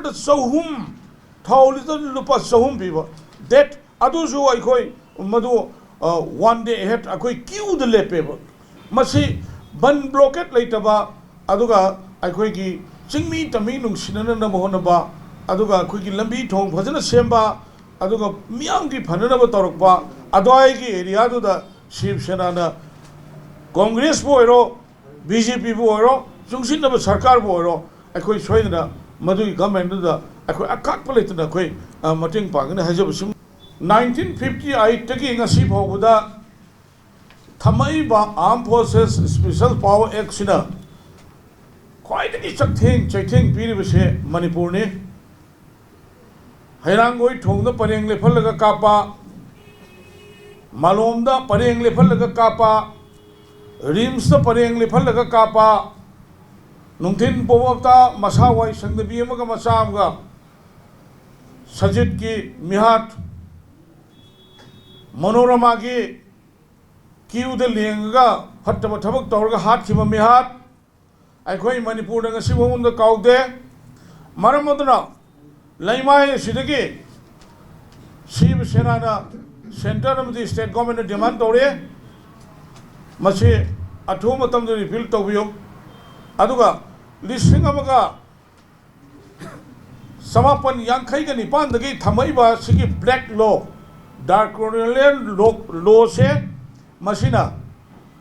ꯂꯤꯇꯔꯗ ꯆꯍꯨꯝ ꯊꯥꯎ ꯂꯤꯇꯔꯗ ꯂꯨꯄꯥ ꯆꯍꯨꯝ ꯄꯤꯕ ꯗꯦꯠ ꯑꯗꯨꯁꯨ ꯑꯩꯈꯣꯏ ꯃꯗꯨ 1 day ahead ꯑꯩꯈꯣꯏ ꯀ꯭ꯌꯨꯗ ꯂꯦꯞꯄꯦꯕ ꯃꯁꯤ ꯕꯟ ꯕ꯭ꯂꯣꯀꯦꯠ ꯂꯩꯇꯕ ꯑꯗꯨꯒ ꯑꯩꯈꯣꯏꯒꯤ ꯆꯤꯡꯃꯤ ꯇꯝꯃꯤ ꯅꯨꯡꯁꯤꯅꯅꯕ ꯍꯣꯠꯅꯕ ꯑꯗꯨꯒ ꯑꯩꯈꯣꯏꯒꯤ ꯂꯝꯕꯤ ꯊꯣꯡ ꯐꯖꯅ ꯁꯦꯝꯕ ꯑꯗꯨꯒ ꯃꯤꯌꯥꯝꯒꯤ ꯐꯅꯅꯕ ꯇꯧꯔꯛꯄ ꯑꯗ꯭ꯋꯥꯏꯒꯤ ꯑꯦꯔꯤꯌꯥꯗꯨꯗ ꯁꯤꯕ ꯁꯦꯅꯥꯅ ꯀꯣꯡꯒ꯭ꯔꯦꯁꯄꯨ ꯑꯣꯏꯔꯣ BJPꯕꯨ ꯑꯣꯏꯔꯣ ꯆꯨꯡꯁꯤꯟꯅꯕ ꯁꯔꯀꯥꯔꯕꯨ ꯑꯣꯏꯔꯣ ꯑꯩꯈꯣꯏ ꯁꯣꯏꯗꯅ ꯃꯗꯨꯒꯤ ꯒꯚꯔꯟꯃꯦꯟꯠꯗꯨꯗ ꯑꯩꯈꯣꯏ ꯑꯀꯥꯛꯄ ꯂꯩꯇꯅ ꯑꯩꯈꯣꯏ ꯃꯇꯦꯡ ꯄꯥꯡꯒꯅꯤ ꯍꯥꯏꯖꯕꯁꯤ 1958ꯇꯒꯤ ꯉꯁꯤ ꯐꯥꯎꯕꯗ ꯊꯝꯃꯛꯏꯕ ꯑꯥꯔꯝ ꯐꯣꯔꯁꯦꯁ ꯁ꯭ꯄꯦꯁꯦꯜ ꯄꯥꯋꯔ ꯑꯦꯛꯁꯤꯅ ꯈ꯭ꯋꯥꯏꯗꯒꯤ ꯆꯩꯊꯦꯡ ꯄꯤꯔꯤꯕꯁꯦ ꯃꯅꯤꯄꯨꯔꯅꯤ ꯍꯩꯔꯥꯡꯒꯣꯏ ꯊꯣꯡꯗ ꯄꯔꯦꯡ ꯂꯦꯞꯍꯜꯂꯒ ꯀꯥꯞꯄ ꯃꯥꯂꯣꯝꯗ ꯄꯔꯦꯡ ꯂꯦꯞꯍꯜꯂꯒ ꯀꯥꯞꯄ ꯔꯤꯝꯁꯇ ꯄꯔꯦꯡ ꯂꯦꯞꯍꯜꯂꯒ ꯀꯥꯞꯄ ꯅꯨꯡꯊꯤꯟ ꯄꯣꯕꯞꯇ ꯃꯁꯥ ꯋꯥꯏ ꯁꯪꯗꯕꯤ ꯑꯃꯒ ꯃꯆꯥ ꯑꯃꯒ ꯁꯖꯤꯠꯀꯤ ꯃꯤꯍꯥꯠ ꯃꯅꯣꯔꯃꯥꯒꯤ ꯀ꯭ꯌꯨꯗ ꯂꯦꯡꯉꯒ ꯐꯠꯇꯕ ꯊꯕꯛ ꯇꯧꯔꯒ ꯍꯥꯠꯈꯤꯕ ꯃꯤꯍꯥꯠ ꯑꯩꯈꯣꯏ ꯃꯅꯤꯄꯨꯔꯗ ꯉꯁꯤ ꯐꯥꯎꯕꯗ ꯀꯥꯎꯗꯦ ꯃꯔꯝ ꯑꯗꯨꯅ ꯂꯩꯃꯥꯏ ꯑꯁꯤꯗꯒꯤ ꯁꯤꯕ ꯁꯦꯅꯥꯅ ꯁꯦꯟꯇꯔ ꯑꯃꯗꯤ ꯁ꯭ꯇꯦꯠ ꯒꯣꯚꯔꯟꯃꯦꯟꯠꯅ ꯗꯤꯃꯥꯟ ꯇꯧꯔꯦ ꯃꯁꯤ ꯑꯊꯨꯕ ꯃꯇꯝꯗ ꯔꯤꯄꯤꯜ ꯇꯧꯕꯤꯌꯨ ꯑꯗꯨꯒ 1989ꯗꯒꯤ ꯊꯝꯃꯛꯏꯕ ꯁꯤꯒꯤ ꯕ꯭ꯂꯦꯛ ꯂꯣ ꯗꯥꯔꯛ ꯀ꯭ꯔꯤꯃꯤꯅꯦꯜ ꯂꯣꯁꯦ ꯃꯁꯤꯅ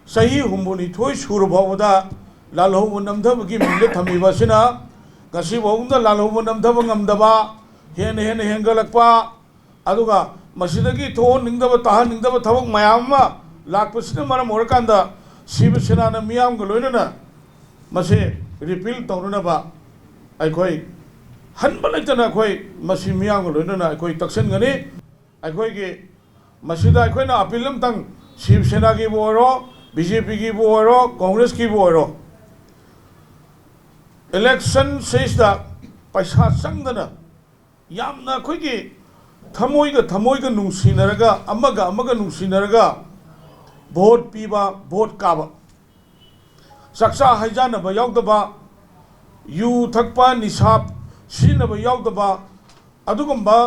ꯆꯍꯤ 62 ꯁꯨꯔ ꯐꯥꯎꯕꯗ ꯂꯥꯜꯍꯧꯕ ꯅꯝꯊꯕꯒꯤ ꯃꯤꯡꯗ ꯊꯝꯃꯤꯕ ꯑꯁꯤꯅ ꯉꯁꯤ ꯐꯥꯎꯕꯗ ꯂꯥꯜꯍꯧꯕ ꯅꯝꯊꯕ ꯉꯝꯗꯕ ꯍꯦꯟꯅ ꯍꯦꯟꯒꯠꯂꯛꯄ ꯑꯗꯨꯒ ꯃꯁꯤꯗꯒꯤ ꯊꯣꯛꯍꯟꯅꯤꯡꯗꯕ ꯇꯥꯍꯟꯅꯤꯡꯗꯕ ꯊꯕꯛ ꯃꯌꯥꯝ ꯑꯃ ꯂꯥꯛꯄꯁꯤꯅ ꯃꯔꯝ ꯑꯣꯏꯔꯀꯥꯟꯗ ꯁꯤꯕ ꯁꯦꯅꯥꯅ ꯃꯤꯌꯥꯝꯒ ꯂꯣꯏꯅꯅ ꯃꯁꯤ ꯔꯤꯄꯤꯜ ꯇꯧꯅꯅꯕ ꯑꯩꯈꯣꯏ ꯍꯟꯕ ꯂꯩꯇꯅ ꯑꯩꯈꯣꯏ ꯃꯁꯤ ꯃꯤꯌꯥꯝꯒ ꯂꯣꯏꯅꯅ ꯑꯩꯈꯣই ꯇꯛꯁꯤꯟꯒꯅꯤ ꯑꯩꯈꯣꯏꯒꯤ ꯃꯁꯤꯗ ꯑꯩꯈꯣꯏꯅ ꯑꯄꯤꯜ ꯑꯃꯇꯪ ꯁꯤꯕ ꯁꯦꯅꯥꯒꯤꯕꯨ ꯑꯣꯏꯔꯣ BJPꯒꯤꯕꯨ ꯑꯣꯏꯔꯣ ꯀꯣꯡꯒ꯭ꯔꯦꯁꯀꯤꯕꯨ ꯑꯣꯏꯔꯣ ꯏꯂꯦꯛꯁꯟ ꯁꯤꯁꯤꯗ ꯄꯩꯁꯥ ꯆꯪꯗꯅ ꯌꯥꯝꯅ ꯑꯩꯈꯣꯏꯒꯤ ꯊꯃꯣꯏꯒ ꯅꯨꯡꯁꯤꯅꯔꯒ ꯑꯃꯒ ꯅꯨꯡꯁꯤꯅꯔꯒ ꯚꯣꯠ ꯄꯤꯕ ꯚꯣꯠ ꯀꯥꯕ ꯆꯥꯛꯆꯥ ꯍꯩꯖꯥꯟꯅꯕ ꯌꯥꯎꯗꯕ ꯌꯨ ꯊꯛꯄ ꯅꯤꯁꯥ ꯁꯤꯖꯤꯟꯅꯕ ꯌꯥꯎꯗꯕ ꯑꯗꯨꯒꯨꯝꯕ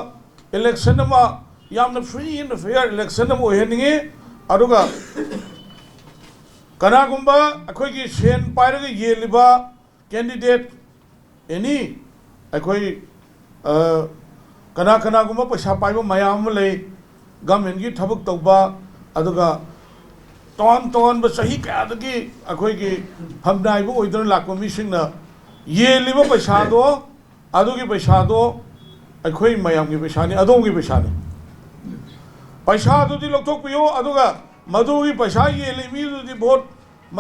ꯏꯂꯦꯛꯁꯟ ꯑꯃ ꯌꯥꯝꯅ ꯐ꯭ꯔꯤ ꯑꯦꯟड ꯐꯦꯌꯔ ꯏꯂꯦꯛꯁꯟ ꯑꯃ ꯑꯣꯏꯍꯟꯅꯤꯡꯉꯤ ꯑꯗꯨꯒ ꯀꯅꯥꯒꯨꯝꯕ ꯑꯩꯈꯣꯏꯒꯤ ꯁꯦꯟ ꯄꯥꯏꯔꯒ ꯌꯦꯜꯂꯤꯕ ꯀꯦꯟꯗꯤꯗꯦꯠ ꯑꯦꯅꯤ ꯑꯩꯈꯣꯏ ꯀꯅꯥꯒꯨꯝꯕ ꯄꯩꯁꯥ ꯄꯥꯏꯕ ꯃꯌꯥꯝ ꯑꯃ ꯂꯩ ꯒꯚꯔꯟꯃꯦꯟꯠꯒꯤ ꯊꯕꯛ ꯇꯧꯕ ꯑꯗꯨꯒ ꯇꯣꯉꯥꯟꯕ ꯆꯍꯤ ꯀꯌꯥꯗꯒꯤ ꯑꯩꯈꯣꯏꯒꯤ ꯐꯝꯅꯥꯏꯕ ꯑꯣꯏꯗꯨꯅ ꯂꯥꯛꯄ ꯃꯤꯁꯤꯡꯅ ꯌꯦꯜꯂꯤꯕ ꯄꯩꯁꯥꯗꯣ ꯑꯗꯨꯒꯤ ꯄꯩꯁꯥꯗꯣ ꯑꯩꯈꯣꯏ ꯃꯌꯥꯝꯒꯤ ꯄꯩꯁꯥꯅꯤ ꯑꯗꯣꯝꯒꯤ ꯄꯩꯁꯥꯅꯤ ꯄꯩꯁꯥꯗꯨꯗꯤ ꯂꯧꯊꯣꯛꯄꯤꯌꯨ ꯑꯗꯨꯒ ꯃꯗꯨꯒꯤ ꯄꯩꯁꯥ ꯌꯦꯜꯂꯤ ꯃꯤꯗꯨꯗꯤ ꯚꯣꯠ